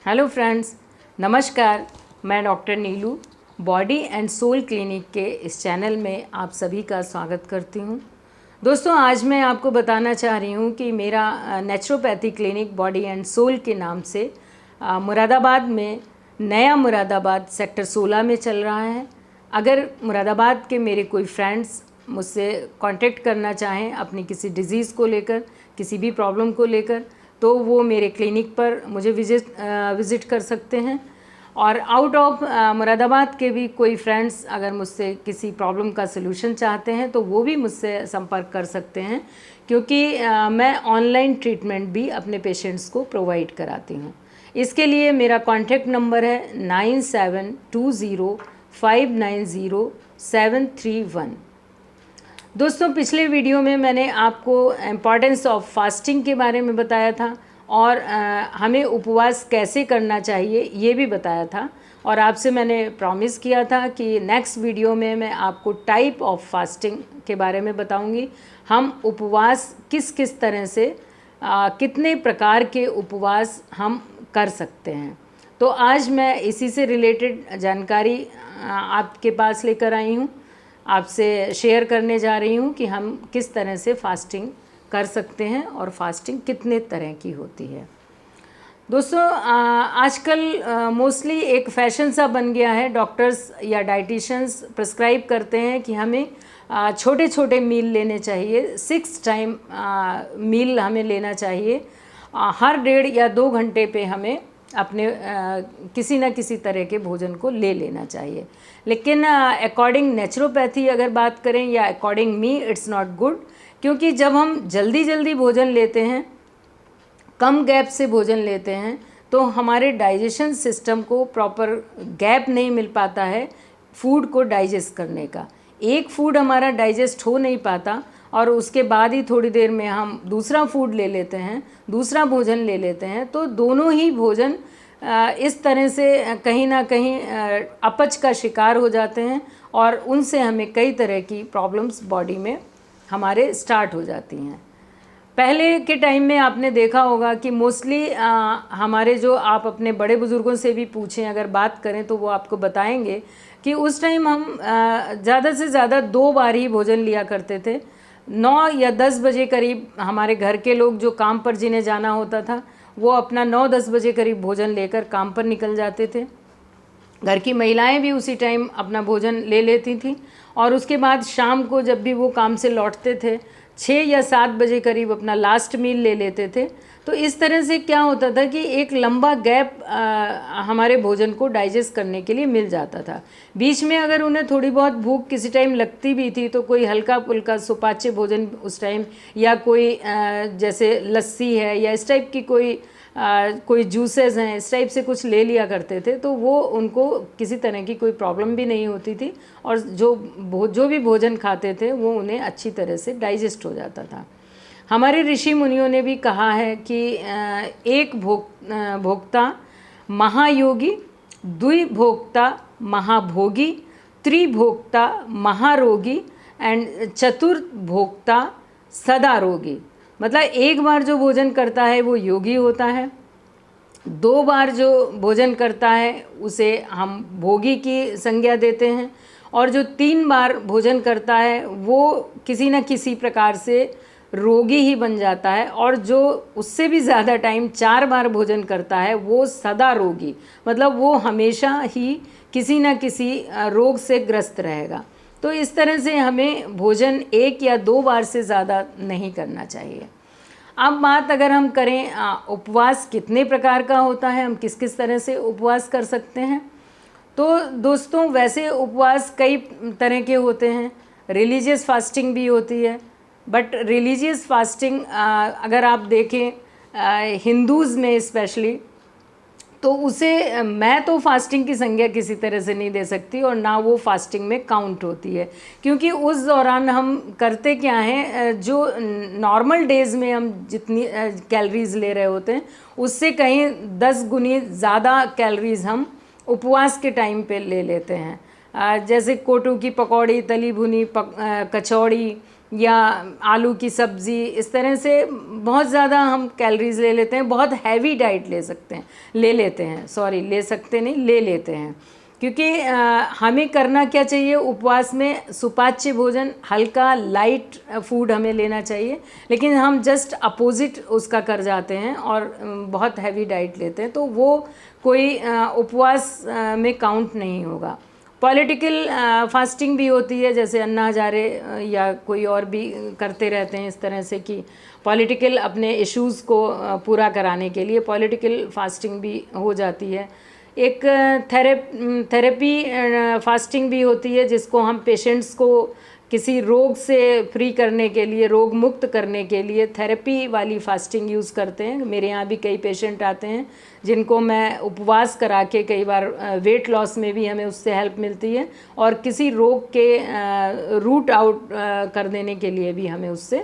Hello friends, नमस्कार। मैं doctor Neelu body and soul clinic के इस चैनल में आप सभी का स्वागत करती हूं। दोस्तों, आज मैं आपको बताना चाह रही हूं कि मेरा naturopathy clinic body and soul के नाम से मुरादाबाद में नया मुरादाबाद सेक्टर 16 में चल रहा है। अगर मुरादाबाद के मेरे कोई फ्रेंड्स मुझसे कांटेक्ट करना चाहें अपनी किसी डिज़ीज़ को लेकर, किसी भी प्रॉब्लम को लेकर, तो वो मेरे क्लिनिक पर मुझे विज़िट कर सकते हैं। और आउट ऑफ मुरादाबाद के भी कोई फ्रेंड्स अगर मुझसे किसी प्रॉब्लम का सलूशन चाहते हैं तो वो भी मुझसे संपर्क कर सकते हैं, क्योंकि मैं ऑनलाइन ट्रीटमेंट भी अपने पेशेंट्स को प्रोवाइड कराती हूँ। इसके लिए मेरा कॉन्टैक्ट नंबर है 9720590731। दोस्तों, पिछले वीडियो में मैंने आपको इम्पॉर्टेंस ऑफ फास्टिंग के बारे में बताया था और हमें उपवास कैसे करना चाहिए ये भी बताया था। और आपसे मैंने प्रॉमिस किया था कि नेक्स्ट वीडियो में मैं आपको टाइप ऑफ फास्टिंग के बारे में बताऊंगी। हम उपवास किस किस तरह से कितने प्रकार के उपवास हम कर सकते हैं, तो आज मैं इसी से रिलेटेड जानकारी आपके पास लेकर आई हूँ, आपसे शेयर करने जा रही हूँ कि हम किस तरह से फास्टिंग कर सकते हैं और फास्टिंग कितने तरह की होती है। दोस्तों, आजकल मोस्टली एक फैशन सा बन गया है। डॉक्टर्स या डाइटिशियंस प्रिस्क्राइब करते हैं कि हमें छोटे छोटे मील लेने चाहिए, 6 टाइम मील हमें लेना चाहिए। हर 1.5 या 2 घंटे पे हमें अपने किसी न किसी तरह के भोजन को ले लेना चाहिए। लेकिन अकॉर्डिंग नेचुरोपैथी अगर बात करें या according me, it's not good, क्योंकि जब हम जल्दी जल्दी भोजन लेते हैं, कम गैप से भोजन लेते हैं, तो हमारे डाइजेशन सिस्टम को प्रॉपर गैप नहीं मिल पाता है फूड को डाइजेस्ट करने का। एक फूड हमारा डाइजेस्ट हो नहीं पाता और उसके बाद ही थोड़ी देर में हम दूसरा फूड ले लेते हैं, दूसरा भोजन ले लेते हैं, तो दोनों ही भोजन इस तरह से कहीं ना कहीं अपच का शिकार हो जाते हैं और उनसे हमें कई तरह की प्रॉब्लम्स बॉडी में हमारे स्टार्ट हो जाती हैं। पहले के टाइम में आपने देखा होगा कि मोस्टली हमारे जो आप अपने बड़े बुज़ुर्गों से भी पूछें, अगर बात करें तो वो आपको बताएंगे कि उस टाइम हम ज़्यादा से ज़्यादा 2 बार ही भोजन लिया करते थे। 9 या 10 बजे करीब हमारे घर के लोग जो काम पर जिन्हें जाना होता था वो अपना 9-10 बजे करीब भोजन लेकर काम पर निकल जाते थे। घर की महिलाएं भी उसी टाइम अपना भोजन ले लेती थी और उसके बाद शाम को जब भी वो काम से लौटते थे 6 या 7 बजे करीब अपना लास्ट मील ले लेते थे। तो इस तरह से क्या होता था कि एक लंबा गैप हमारे भोजन को डाइजेस्ट करने के लिए मिल जाता था। बीच में अगर उन्हें थोड़ी बहुत भूख किसी टाइम लगती भी थी तो कोई हल्का फुल्का सुपाच्य भोजन उस टाइम, या कोई जैसे लस्सी है या इस टाइप की कोई जूसेस हैं, इस टाइप से कुछ ले लिया करते थे, तो वो उनको किसी तरह की कोई प्रॉब्लम भी नहीं होती थी और जो भी भोजन खाते थे वो उन्हें अच्छी तरह से डाइजेस्ट हो जाता था। हमारे ऋषि मुनियों ने भी कहा है कि एक भोक्ता महायोगी, द्विभोक्ता महाभोगी, त्रिभोक्ता महारोगी एंड चतुर्भोक्ता सदा रोगी। मतलब एक बार जो भोजन करता है वो योगी होता है, 2 बार जो भोजन करता है उसे हम भोगी की संज्ञा देते हैं, और जो 3 बार भोजन करता है वो किसी न किसी प्रकार से रोगी ही बन जाता है, और जो उससे भी ज़्यादा टाइम 4 बार भोजन करता है वो सदा रोगी, मतलब वो हमेशा ही किसी न किसी रोग से ग्रस्त रहेगा। तो इस तरह से हमें भोजन 1 या 2 बार से ज़्यादा नहीं करना चाहिए। अब बात अगर हम करें उपवास कितने प्रकार का होता है, हम किस किस तरह से उपवास कर सकते हैं, तो दोस्तों वैसे उपवास कई तरह के होते हैं। रिलीजियस फास्टिंग भी होती है, बट रिलीजियस फास्टिंग अगर आप देखें हिंदूज़ में स्पेशली, तो उसे मैं तो फास्टिंग की संज्ञा किसी तरह से नहीं दे सकती और ना वो फास्टिंग में काउंट होती है, क्योंकि उस दौरान हम करते क्या हैं, जो नॉर्मल डेज़ में हम जितनी कैलोरीज़ ले रहे होते हैं उससे कहीं 10 गुनी ज़्यादा कैलोरीज़ हम उपवास के टाइम पे ले लेते हैं। जैसे कोटू की पकौड़ी, तली भुनी कचौड़ी, या आलू की सब्ज़ी, इस तरह से बहुत ज़्यादा हम कैलोरीज ले लेते हैं, बहुत हैवी डाइट ले लेते हैं क्योंकि हमें करना क्या चाहिए, उपवास में सुपाच्य भोजन, हल्का लाइट फूड हमें लेना चाहिए, लेकिन हम जस्ट अपोजिट उसका कर जाते हैं और बहुत हैवी डाइट लेते हैं, तो वो कोई उपवास में काउंट नहीं होगा। पॉलिटिकल फास्टिंग भी होती है, जैसे अन्ना हजारे या कोई और भी करते रहते हैं इस तरह से कि पॉलिटिकल अपने इश्यूज़ को पूरा कराने के लिए पॉलिटिकल फास्टिंग भी हो जाती है। एक थेरेपी फास्टिंग भी होती है, जिसको हम पेशेंट्स को किसी रोग से फ्री करने के लिए, रोग मुक्त करने के लिए थेरेपी वाली फास्टिंग यूज़ करते हैं। मेरे यहाँ भी कई पेशेंट आते हैं जिनको मैं उपवास करा के, कई बार वेट लॉस में भी हमें उससे हेल्प मिलती है, और किसी रोग के रूट आउट कर देने के लिए भी हमें उससे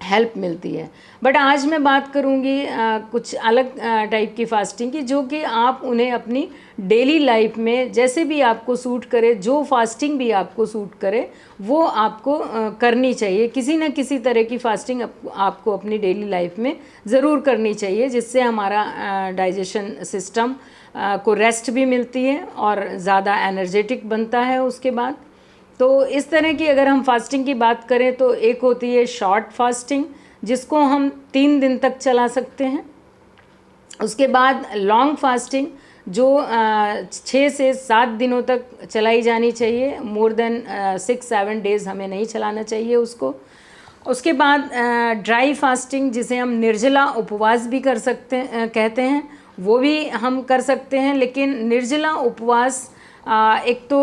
हेल्प मिलती है। बट आज मैं बात करूँगी कुछ अलग टाइप की फास्टिंग की, जो कि आप उन्हें अपनी डेली लाइफ में जैसे भी आपको सूट करे, जो फास्टिंग भी आपको सूट करे, वो आपको करनी चाहिए। किसी न किसी तरह की फास्टिंग आपको अपनी डेली लाइफ में ज़रूर करनी चाहिए, जिससे हमारा डाइजेशन सिस्टम को रेस्ट भी मिलती है और ज़्यादा एनर्जेटिक बनता है उसके बाद। तो इस तरह की अगर हम फास्टिंग की बात करें तो एक होती है शॉर्ट फास्टिंग, जिसको हम 3 दिन तक चला सकते हैं। उसके बाद लॉन्ग फास्टिंग, जो 6 से 7 दिनों तक चलाई जानी चाहिए, मोर देन 6-7 डेज़ हमें नहीं चलाना चाहिए उसको। उसके बाद ड्राई फास्टिंग, जिसे हम निर्जला उपवास भी कर सकते हैं, कहते हैं, वो भी हम कर सकते हैं। लेकिन निर्जला उपवास एक तो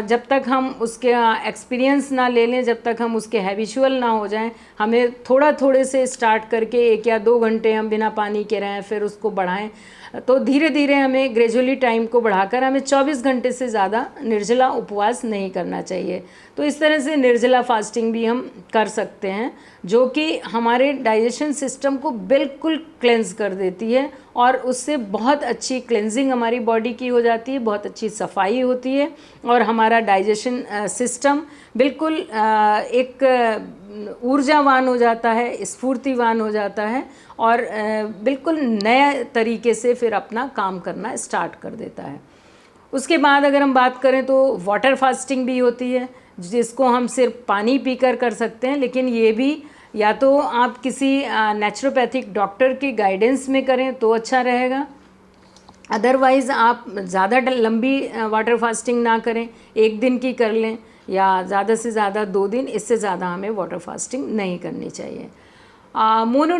जब तक हम उसके एक्सपीरियंस ना ले लें, जब तक हम उसके हैबिचुअल ना हो जाएं, हमें थोड़े से स्टार्ट करके 1 या 2 घंटे हम बिना पानी के रहें, फिर उसको बढ़ाएं, तो धीरे धीरे हमें ग्रेजुअली टाइम को बढ़ाकर हमें 24 घंटे से ज़्यादा निर्जला उपवास नहीं करना चाहिए। तो इस तरह से निर्जला फास्टिंग भी हम कर सकते हैं, जो कि हमारे डाइजेशन सिस्टम को बिल्कुल क्लेंज़ कर देती है, और उससे बहुत अच्छी क्लेंजिंग हमारी बॉडी की हो जाती है, बहुत अच्छी सफाई होती है, और हमारा डाइजेशन सिस्टम बिल्कुल एक ऊर्जावान हो जाता है, स्फूर्तिवान हो जाता है, और बिल्कुल नए तरीके से फिर अपना काम करना स्टार्ट कर देता है। उसके बाद अगर हम बात करें तो वाटर फास्टिंग भी होती है, जिसको हम सिर्फ पानी पीकर कर सकते हैं, लेकिन ये भी या तो आप किसी नेचुरोपैथिक डॉक्टर की गाइडेंस में करें तो अच्छा रहेगा, अदरवाइज़ आप ज़्यादा लंबी वाटर फास्टिंग ना करें, 1 दिन की कर लें, या ज़्यादा से ज़्यादा 2 दिन, इससे ज़्यादा हमें वाटर फास्टिंग नहीं करनी चाहिए। मोनो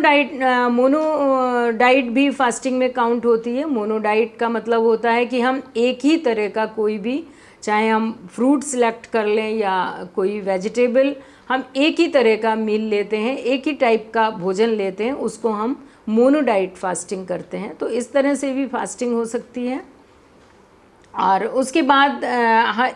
डाइट भी फास्टिंग में काउंट होती है। मोनो डाइट का मतलब होता है कि हम एक ही तरह का कोई भी, चाहे हम फ्रूट सेलेक्ट कर लें या कोई वेजिटेबल, हम एक ही तरह का मील लेते हैं, एक ही टाइप का भोजन लेते हैं, उसको हम मोनो डाइट फास्टिंग करते हैं। तो इस तरह से भी फास्टिंग हो सकती है। और उसके बाद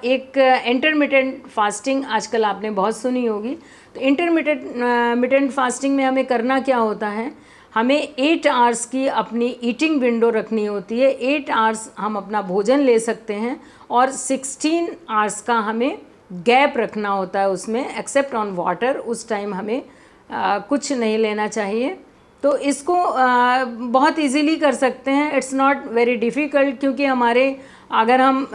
एक इंटरमिटेंट फास्टिंग आजकल आपने बहुत सुनी होगी। तो इंटरमिटेंट फास्टिंग में हमें करना क्या होता है, हमें 8 आवर्स की अपनी ईटिंग विंडो रखनी होती है। 8 आवर्स हम अपना भोजन ले सकते हैं, और 16 आवर्स का हमें गैप रखना होता है उसमें, एक्सेप्ट ऑन वाटर। उस टाइम हमें कुछ नहीं लेना चाहिए। तो इसको बहुत इजीली कर सकते हैं, इट्स नॉट वेरी डिफ़िकल्ट, क्योंकि हमारे अगर हम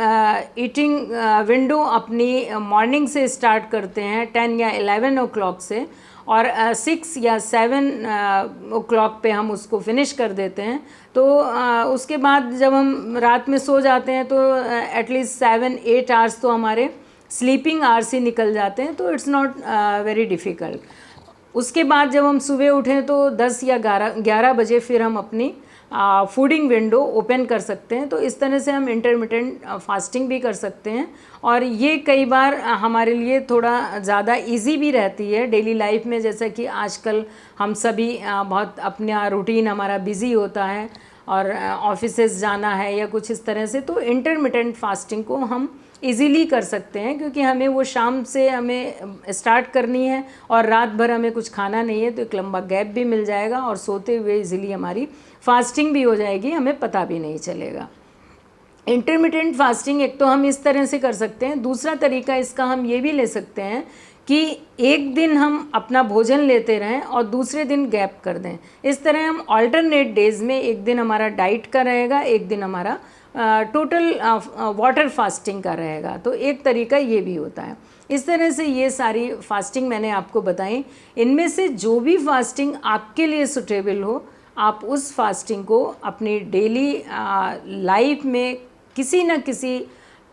ईटिंग विंडो अपनी मॉर्निंग से स्टार्ट करते हैं 10 या 11 ओ क्लॉक से, और 6 या 7 ओ क्लॉक पे हम उसको फिनिश कर देते हैं, तो उसके बाद जब हम रात में सो जाते हैं तो एटलीस्ट 7-8 आवर्स तो हमारे स्लीपिंग आवर्स ही निकल जाते हैं। तो इट्स नॉट वेरी डिफ़िकल्ट। उसके बाद जब हम सुबह उठें तो 10 या 11 बजे फिर हम अपनी फूडिंग विंडो ओपन कर सकते हैं। तो इस तरह से हम इंटरमिटेंट फास्टिंग भी कर सकते हैं, और ये कई बार हमारे लिए थोड़ा ज़्यादा इजी भी रहती है डेली लाइफ में। जैसा कि आजकल हम सभी बहुत अपना रूटीन हमारा बिज़ी होता है, और ऑफिसेज जाना है या कुछ इस तरह से, तो इंटरमिटेंट फास्टिंग को हम इजीली कर सकते हैं, क्योंकि हमें वो शाम से हमें स्टार्ट करनी है और रात भर हमें कुछ खाना नहीं है, तो एक लंबा गैप भी मिल जाएगा, और सोते हुए इजीली हमारी फास्टिंग भी हो जाएगी, हमें पता भी नहीं चलेगा। इंटरमिटेंट फास्टिंग एक तो हम इस तरह से कर सकते हैं। दूसरा तरीका इसका हम ये भी ले सकते हैं कि एक दिन हम अपना भोजन लेते रहें और दूसरे दिन गैप कर दें। इस तरह हम अल्टरनेट डेज़ में एक दिन हमारा डाइट का रहेगा, एक दिन हमारा टोटल वाटर फास्टिंग का रहेगा। तो एक तरीका ये भी होता है। इस तरह से ये सारी फास्टिंग मैंने आपको बताई। इनमें से जो भी फास्टिंग आपके लिए सुटेबल हो, आप उस फास्टिंग को अपनी डेली लाइफ में किसी न किसी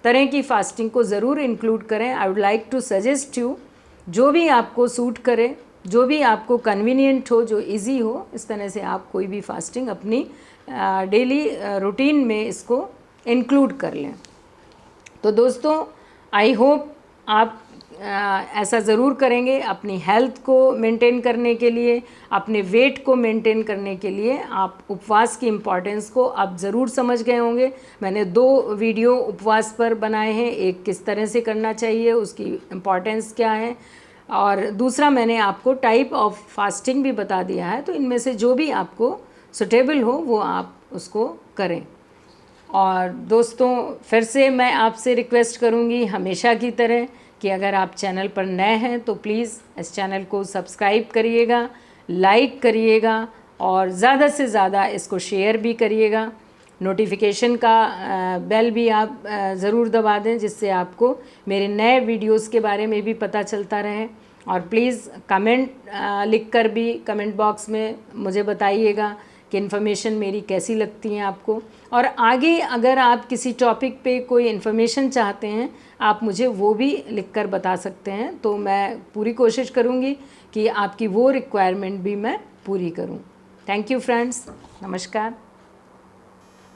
तरह की फास्टिंग को ज़रूर इंक्लूड करें। I would like to suggest you, जो भी आपको सूट करे, जो भी आपको कन्वीनियंट हो, जो इजी हो, इस तरह से आप कोई भी फास्टिंग अपनी डेली रूटीन में इसको इंक्लूड कर लें। तो दोस्तों, आई होप आप ऐसा ज़रूर करेंगे। अपनी हेल्थ को मेंटेन करने के लिए, अपने वेट को मेंटेन करने के लिए आप उपवास की इम्पॉर्टेंस को अब ज़रूर समझ गए होंगे। मैंने 2 वीडियो उपवास पर बनाए हैं, एक किस तरह से करना चाहिए, उसकी इम्पॉर्टेंस क्या है, और दूसरा मैंने आपको टाइप ऑफ फास्टिंग भी बता दिया है। तो इनमें से जो भी आपको सुटेबल हो वो आप उसको करें। और दोस्तों, फिर से मैं आपसे रिक्वेस्ट करूंगी हमेशा की तरह कि अगर आप चैनल पर नए हैं तो प्लीज़ इस चैनल को सब्सक्राइब करिएगा, लाइक करिएगा और ज़्यादा से ज़्यादा इसको शेयर भी करिएगा। नोटिफिकेशन का बेल भी आप ज़रूर दबा दें, जिससे आपको मेरे नए वीडियोस के बारे में भी पता चलता रहे। और प्लीज़ कमेंट लिख कर भी कमेंट बॉक्स में मुझे बताइएगा कि इन्फॉर्मेशन मेरी कैसी लगती है आपको। और आगे अगर आप किसी टॉपिक पे कोई इन्फॉर्मेशन चाहते हैं, आप मुझे वो भी लिखकर बता सकते हैं। तो मैं पूरी कोशिश करूँगी कि आपकी वो रिक्वायरमेंट भी मैं पूरी करूँ। थैंक यू फ्रेंड्स, नमस्कार।